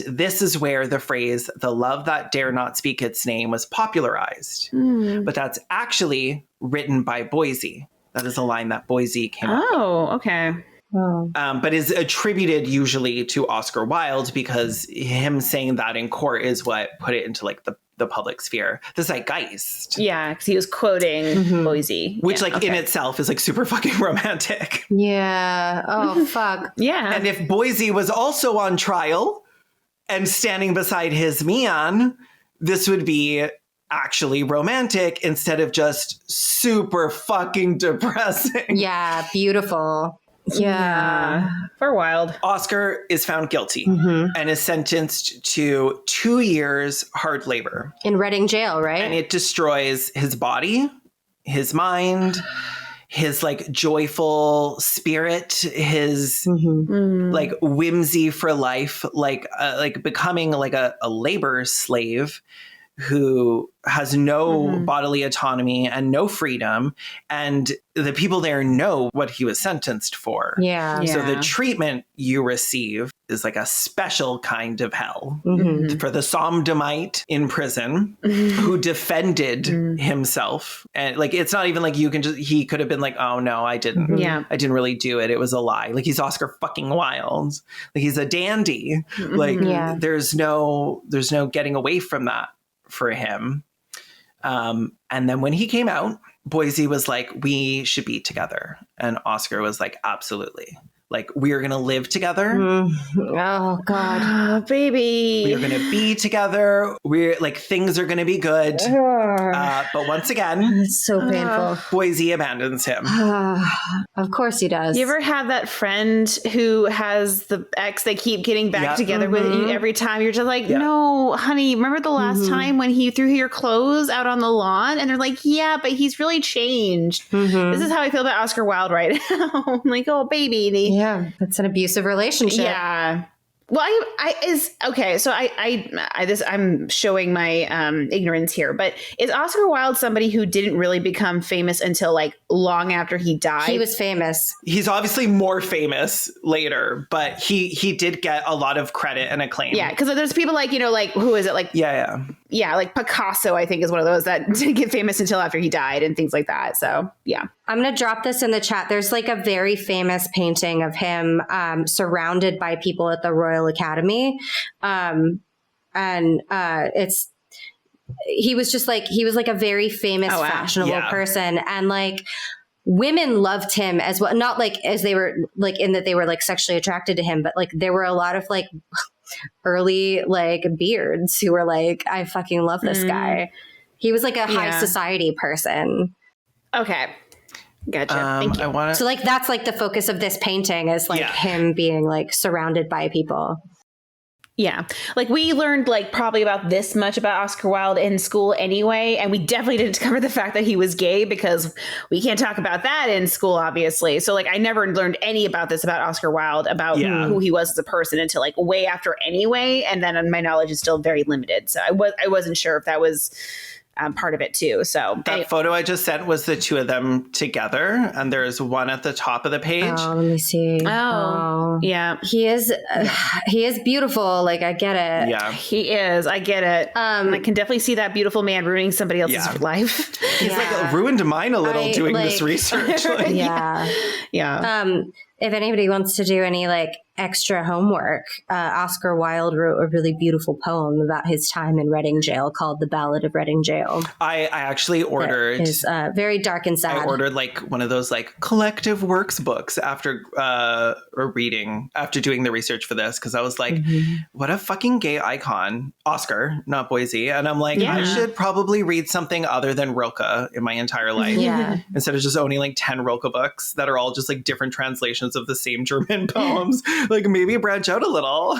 this is where the phrase, the love that dare not speak its name, was popularized. Mm. But that's actually written by Boise. That is a line that Boise came up with. Oh, okay. Oh. But is attributed usually to Oscar Wilde because him saying that in court is what put it into like the public sphere, the zeitgeist. Yeah, because he was quoting Boise. Which in itself is like super fucking romantic. Yeah. Oh, fuck. Yeah. And if Boise was also on trial and standing beside his Mian, this would be actually romantic instead of just super fucking depressing. Yeah, beautiful. Yeah. For Wilde. Oscar is found guilty and is sentenced to 2 years hard labor. In Reading jail, right? And it destroys his body, his mind, his like joyful spirit, his like whimsy for life, like becoming like a labor slave who has no bodily autonomy and no freedom. And the people there know what he was sentenced for. Yeah. So the treatment you receive is like a special kind of hell for the sodomite in prison who defended himself. And like, it's not even like you can just, he could have been like, oh no, I didn't. Yeah. I didn't really do it. It was a lie. Like he's Oscar fucking Wilde. Like he's a dandy. Like there's no getting away from that for him. And then when he came out, Boise was like, we should be together. And Oscar was like, absolutely. Like, we are going to live together. Oh, God. Oh, baby. We are going to be together. We're like, things are going to be good. But once again, It's so painful. Boise abandons him. Of course he does. You ever have that friend who has the ex they keep getting back together with you every time? You're just like, no, honey, remember the last time when he threw your clothes out on the lawn? And they're like, yeah, but he's really changed. This is how I feel about Oscar Wilde right now. I'm like, oh, baby. Yeah, it's an abusive relationship. Yeah. Well, I'm showing my ignorance here, but is Oscar Wilde somebody who didn't really become famous until like long after he died? He was famous. He's obviously more famous later, but he did get a lot of credit and acclaim. Yeah, because there's people like, like, who is it? Like, yeah, like Picasso, I think, is one of those that didn't get famous until after he died and things like that. So, yeah. I'm going to drop this in the chat. There's like a very famous painting of him surrounded by people at the Royal Academy. He was like a very famous, fashionable person. And like women loved him as well. Not like as they were like in that they were like sexually attracted to him, but like there were a lot of like early like beards who were like, I fucking love this guy. He was like a high society person. Okay. Gotcha. Thank you. So like that's like the focus of this painting is like him being like surrounded by people. Yeah. Like we learned like probably about this much about Oscar Wilde in school anyway. And we definitely didn't cover the fact that he was gay because we can't talk about that in school, obviously. So like I never learned any about this about Oscar Wilde, about who he was as a person until like way after anyway. And then my knowledge is still very limited. So I wasn't sure if that was part of it too. So that photo I just sent was the two of them together, and there's one at the top of the page. Oh, let me see. Oh, yeah. He is beautiful. Like I get it. Yeah, he is. I get it. I can definitely see that beautiful man ruining somebody else's life. He's like ruined mine a little doing this research. Like, yeah. If anybody wants to do any like extra homework, Oscar Wilde wrote a really beautiful poem about his time in Reading Jail called The Ballad of Reading Jail. I actually ordered... It's very dark and sad. I ordered like one of those like collective works books after doing the research for this, because I was like, what a fucking gay icon. Oscar, not Boise. And I'm like, I should probably read something other than Rilke in my entire life. Instead of just owning like 10 Rilke books that are all just like different translations of the same German poems. Like maybe branch out a little.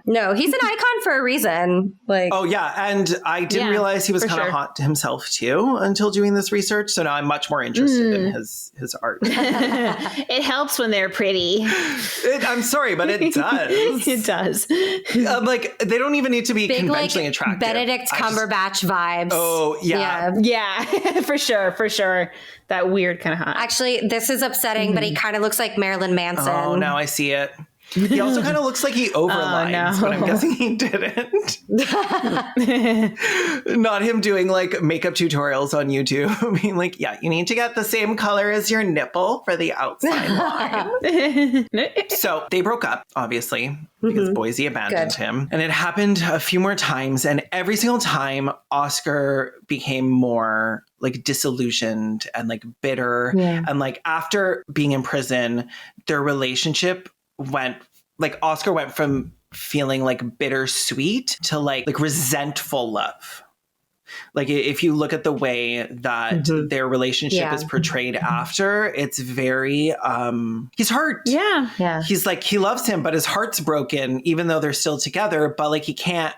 No, he's an icon for a reason. Like, oh yeah, and I didn't realize he was kind of hot himself too until doing this research. So now I'm much more interested in his art. It helps when they're pretty. I'm sorry, but it does. It does. Like they don't even need to be big, conventionally like, attractive. Benedict Cumberbatch vibes. Oh yeah, for sure. That weird kind of hot. Actually, this is upsetting, but he kind of looks like Marilyn Manson. Oh, now I see it. He also kind of looks like he overlines, but I'm guessing he didn't. Not him doing like makeup tutorials on YouTube. Being like, yeah, you need to get the same color as your nipple for the outside line. So they broke up, obviously, because Boise abandoned him. And it happened a few more times. And every single time, Oscar became more like disillusioned and like bitter. And like after being in prison, their relationship Oscar went from feeling like bittersweet to like resentful love. Like if you look at the way that their relationship is portrayed after, it's very he's hurt. Yeah. He's like, he loves him, but his heart's broken even though they're still together, but like he can't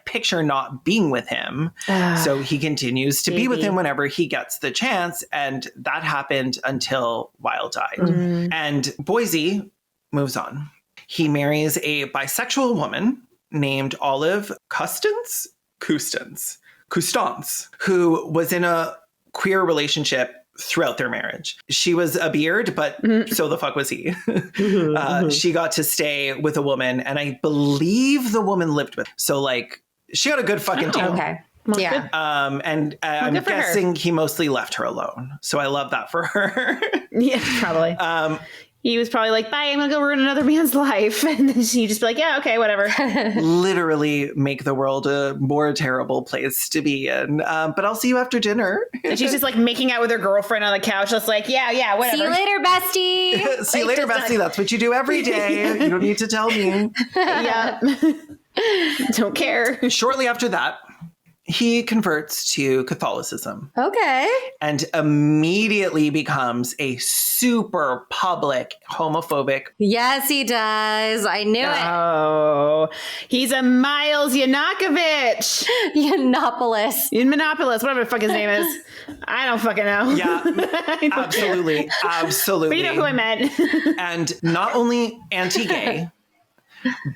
picture not being with him. So he continues to be with him whenever he gets the chance, and that happened until Wilde died. And Boise moves on. He marries a bisexual woman named Olive Custance, who was in a queer relationship throughout their marriage. She was a beard, but so the fuck was he. She got to stay with a woman, and I believe the woman lived with. So like, she got a good fucking deal. Okay. Well, yeah. And I'm guessing he mostly left her alone. So I love that for her. Yeah, probably. He was probably like, bye, I'm going to go ruin another man's life. And then she'd just be like, yeah, okay, whatever. Literally make the world a more terrible place to be in. But I'll see you after dinner. And she's just like making out with her girlfriend on the couch. Just like, yeah, whatever. See you later, bestie. See you later, bestie. That's what you do every day. You don't need to tell me. Yeah. Don't care. Shortly after that, he converts to Catholicism. Okay. And immediately becomes a super public homophobic. Yes, he does. I knew it. Oh, he's a Miles Yankovic. Yiannopoulos, whatever the fuck his name is. I don't fucking know. Yeah, absolutely. But you know who I meant. And not only anti-gay,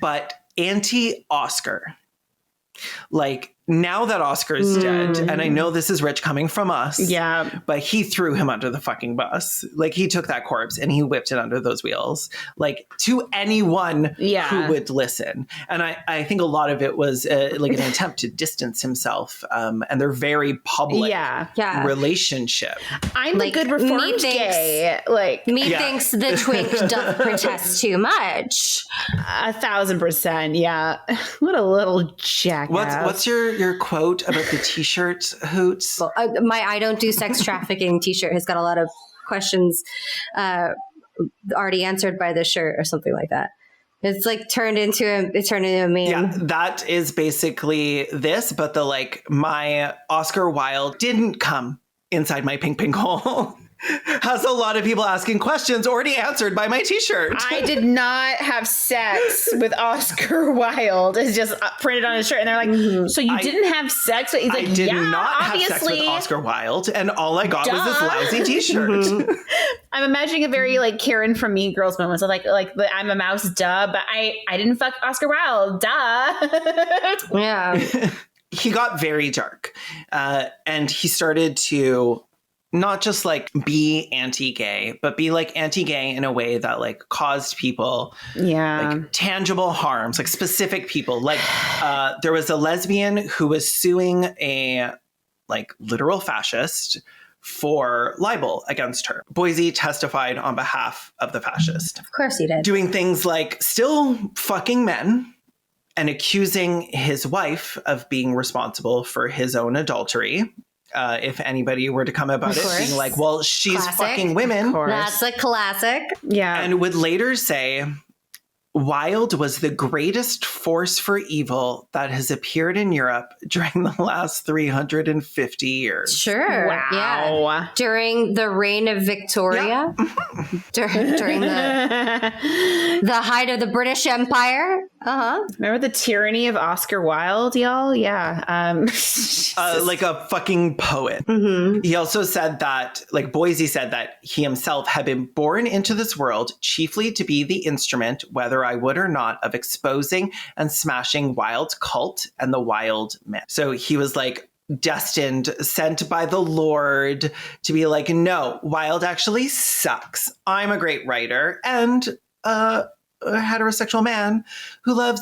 but anti-Oscar. Like, now that Oscar's dead, and I know this is rich coming from us, but he threw him under the fucking bus. Like, he took that corpse and he whipped it under those wheels, like, to anyone who would listen. And I think a lot of it was like an attempt to distance himself and their very public relationship. I'm like, a good reformed gay. Like, thinks the twink doth protest too much. 1,000%. Yeah. What a little jackass. What's your quote about the t-shirt hoots? Well, my I don't do sex trafficking t-shirt has got a lot of questions already answered by the shirt or something like that. It's like turned into a meme. Yeah, that is basically this, but the like, my Oscar Wilde didn't come inside my pink hole. Has a lot of people asking questions already answered by my t-shirt. I did not have sex with Oscar Wilde. It's just printed on his shirt. And they're like, so you didn't have sex with... He's like, I did not have sex with Oscar Wilde. And all I got was this lousy t-shirt. I'm imagining a very like Karen from Mean Girls moment. So like the I'm a mouse, duh. But I didn't fuck Oscar Wilde, duh. Yeah. He got very dark. And he started to... not just like be anti-gay, but be like anti-gay in a way that like caused people like tangible harms, like specific people. Like there was a lesbian who was suing a like literal fascist for libel against her. Bosie testified on behalf of the fascist. Of course he did. Doing things like still fucking men and accusing his wife of being responsible for his own adultery. If anybody were to come about it, being like, well, she's fucking women. That's a classic. Yeah. And would later say, Wilde was the greatest force for evil that has appeared in Europe during the last 350 years. Sure. Wow. Yeah. During the reign of Victoria. During the height of the British Empire. Remember the tyranny of Oscar Wilde, y'all? Yeah. Like a fucking poet. Mm-hmm. He also said that, like Bosie said that he himself had been born into this world chiefly to be the instrument, whether I would or not, of exposing and smashing Wilde's cult and the Wilde myth. So he was like destined, sent by the Lord to be like, no, Wilde actually sucks. I'm a great writer and a heterosexual man who loves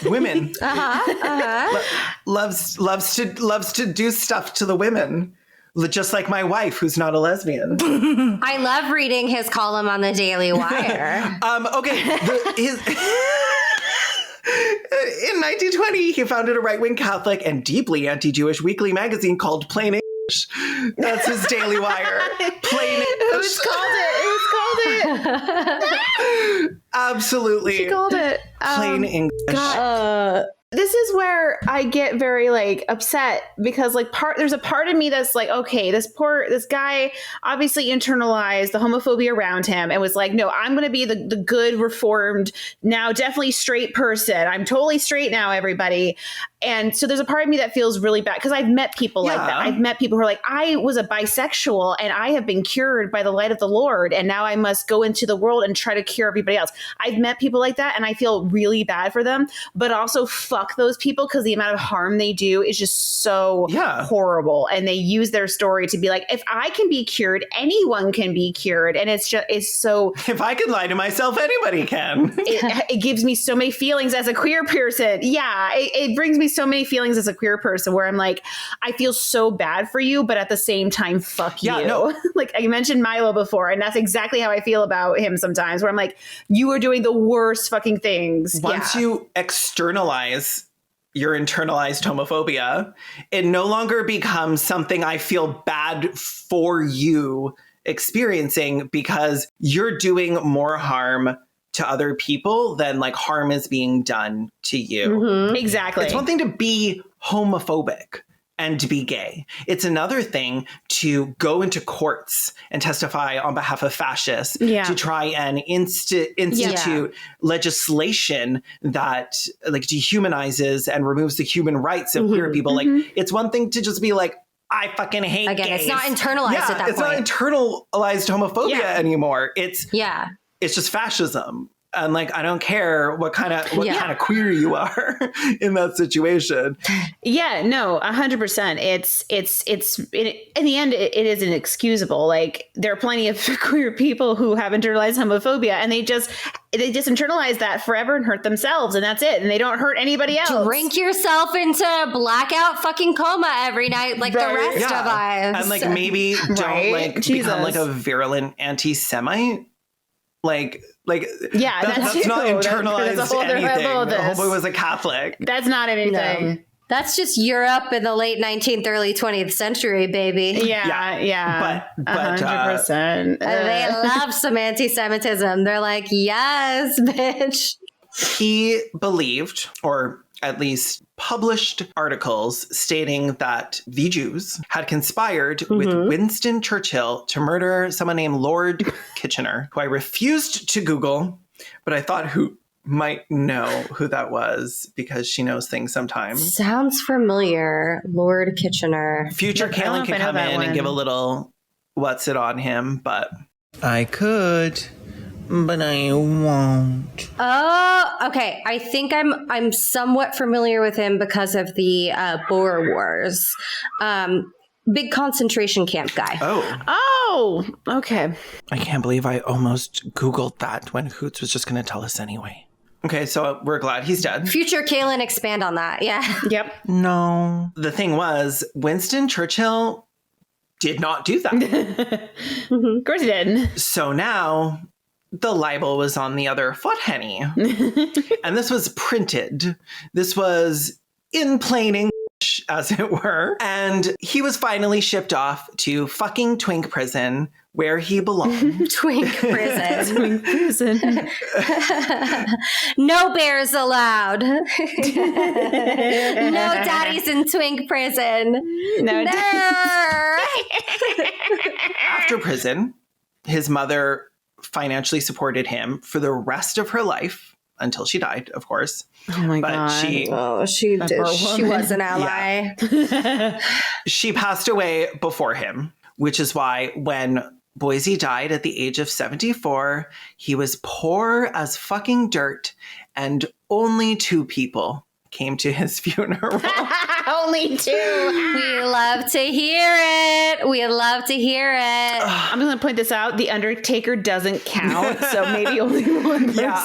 women. Loves to do stuff to the women. Just like my wife, who's not a lesbian. I love reading his column on the Daily Wire. Okay. In 1920, he founded a right-wing Catholic and deeply anti-Jewish weekly magazine called Plain English. That's his Daily Wire. Plain English. Who's called it? Absolutely. She called it. Plain English. This is where I get very like upset because like there's a part of me that's like, okay, this guy obviously internalized the homophobia around him and was like, no, I'm going to be the good reformed, now definitely straight person. I'm totally straight now, everybody. And so there's a part of me that feels really bad because I've met people like that. I've met people who are like, I was a bisexual and I have been cured by the light of the Lord. And now I must go into the world and try to cure everybody else. I've met people like that and I feel really bad for them, but also fuck those people because the amount of harm they do is just so horrible. And they use their story to be like, if I can be cured, anyone can be cured. And it's so... If I can lie to myself, anybody can. It gives me so many feelings as a queer person. Yeah, it brings me so many feelings as a queer person where I'm like, I feel so bad for you, but at the same time, fuck you. No. Like I mentioned Milo before, and that's exactly how I feel about him sometimes, where I'm like, you are doing the worst fucking things. Once you externalize your internalized homophobia, it no longer becomes something I feel bad for you experiencing because you're doing more harm to other people than like harm is being done to you. Mm-hmm. Exactly. It's one thing to be homophobic and to be gay. It's another thing to go into courts and testify on behalf of fascists to try and institute legislation that like dehumanizes and removes the human rights of queer people. Like it's one thing to just be like, I fucking hate gays. It's not internalized at that point. It's not internalized homophobia anymore. It's it's just fascism. And like, I don't care what kind of queer you are in that situation. Yeah, no, 100%. In the end, it is inexcusable. Like, there are plenty of queer people who have internalized homophobia, and they just internalize that forever and hurt themselves, and that's it. And they don't hurt anybody else. Drink yourself into blackout fucking coma every night, like the rest of us. And like, maybe don't like become like a virulent anti-Semite. Like, yeah, that's not internalized anything. Homeboy was a Catholic. That's not anything. No. That's just Europe in the late 19th, early 20th century, baby. Yeah. But 100%. They love some anti-Semitism. They're like, yes, bitch. He believed, or at least published articles stating that the Jews had conspired with Winston Churchill to murder someone named Lord Kitchener, who I refused to Google, but I thought who might know who that was because she knows things sometimes. Sounds familiar, Lord Kitchener. Future Kaylin can come in and give a little what's it on him, but I could. But I won't. Oh, okay. I think I'm somewhat familiar with him because of the Boer Wars. Big concentration camp guy. Oh, okay. I can't believe I almost Googled that when Hoots was just going to tell us anyway. Okay, so we're glad he's dead. Future Kaylin, expand on that. Yeah. Yep. No. The thing was, Winston Churchill did not do that. Of course he didn't. So now the libel was on the other foot, Henny. And this was printed. This was in plain English, as it were. And he was finally shipped off to fucking twink prison where he belonged. Twink prison. Twink prison. No bears allowed. No daddies in twink prison. No. After prison, his mother financially supported him for the rest of her life until she died, of course. Oh my God. She was an ally. Yeah. She passed away before him, which is why when Boise died at the age of 74, he was poor as fucking dirt, and only 2 people came to his funeral. Only 2. We love to hear it. We love to hear it. I'm going to point this out. The Undertaker doesn't count, so maybe only one person. Yeah,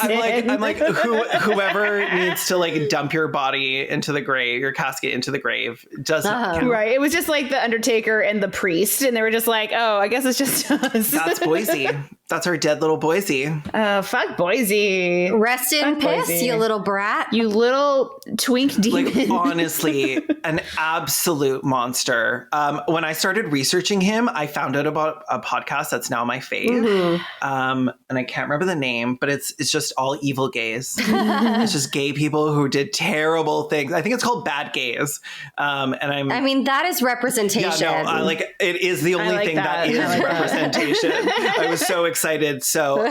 I'm like whoever needs to like dump your body into the grave, your casket into the grave, doesn't count. Right. It was just like the Undertaker and the priest, and they were just like, oh, I guess it's just us. That's Boise. That's our dead little Boise. Fuck Boise. Rest in piss, Boise. you little brat. You little twink demon. Like, honestly, an absolute monster. When I started researching him, I found out about a podcast that's now my fave. Mm-hmm. And I can't remember the name, but it's just all evil gays. It's just gay people who did terrible things. I think it's called Bad Gays. I mean, that is representation. Yeah, no, it is the only thing that is representation. I was so excited. So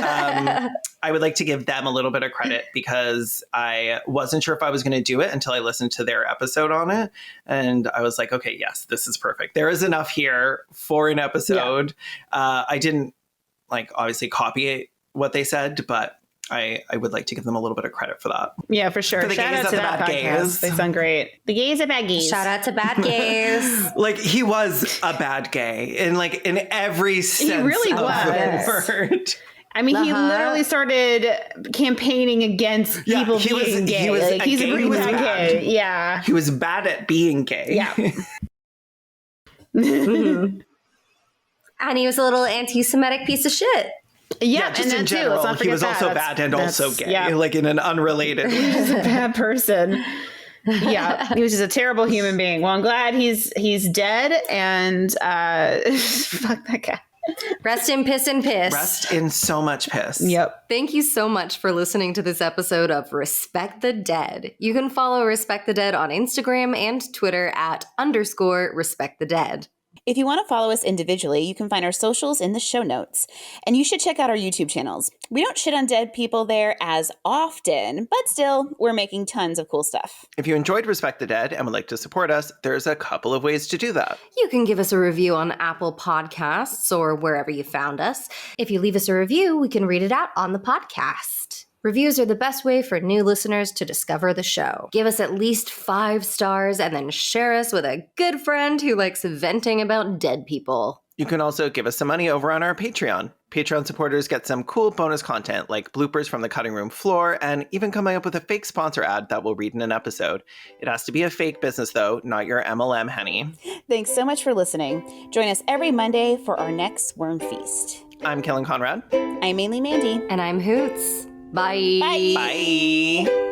I would like to give them a little bit of credit because I wasn't sure if I was going to do it until I listened to their episode on it. And I was like, okay, yes, this is perfect. There is enough here for an episode. Yeah. I didn't obviously copy what they said, but I would like to give them a little bit of credit for that. Yeah, for sure. For the Shout gays out to that that bad podcast. gays. They sound great. The gays are bad gays. Shout out to bad gays. He was a bad gay in every sense he really of the word. I mean, he literally started campaigning against people being gay. He's a really bad gay. Yeah. He was bad at being gay. Yeah. Mm-hmm. And he was a little anti-Semitic piece of shit. Yeah, just in general, he was also bad and also gay, in an unrelated way. He's a bad person. Yeah, he was just a terrible human being. Well, I'm glad he's dead, and fuck that guy. Rest in piss and piss. Rest in so much piss. Yep. Thank you so much for listening to this episode of Respect the Dead. You can follow Respect the Dead on Instagram and Twitter at _Respect the Dead. If you want to follow us individually, you can find our socials in the show notes. And you should check out our YouTube channels. We don't shit on dead people there as often, but still, we're making tons of cool stuff. If you enjoyed Respect the Dead and would like to support us, there's a couple of ways to do that. You can give us a review on Apple Podcasts or wherever you found us. If you leave us a review, we can read it out on the podcast. Reviews are the best way for new listeners to discover the show. Give us at least 5 stars and then share us with a good friend who likes venting about dead people. You can also give us some money over on our Patreon. Patreon supporters get some cool bonus content like bloopers from the cutting room floor and even coming up with a fake sponsor ad that we'll read in an episode. It has to be a fake business though, not your MLM, honey. Thanks so much for listening. Join us every Monday for our next Worm Feast. I'm Kellen Conrad. I'm mainly Mandy. And I'm Hoots. Bye. Bye. Bye.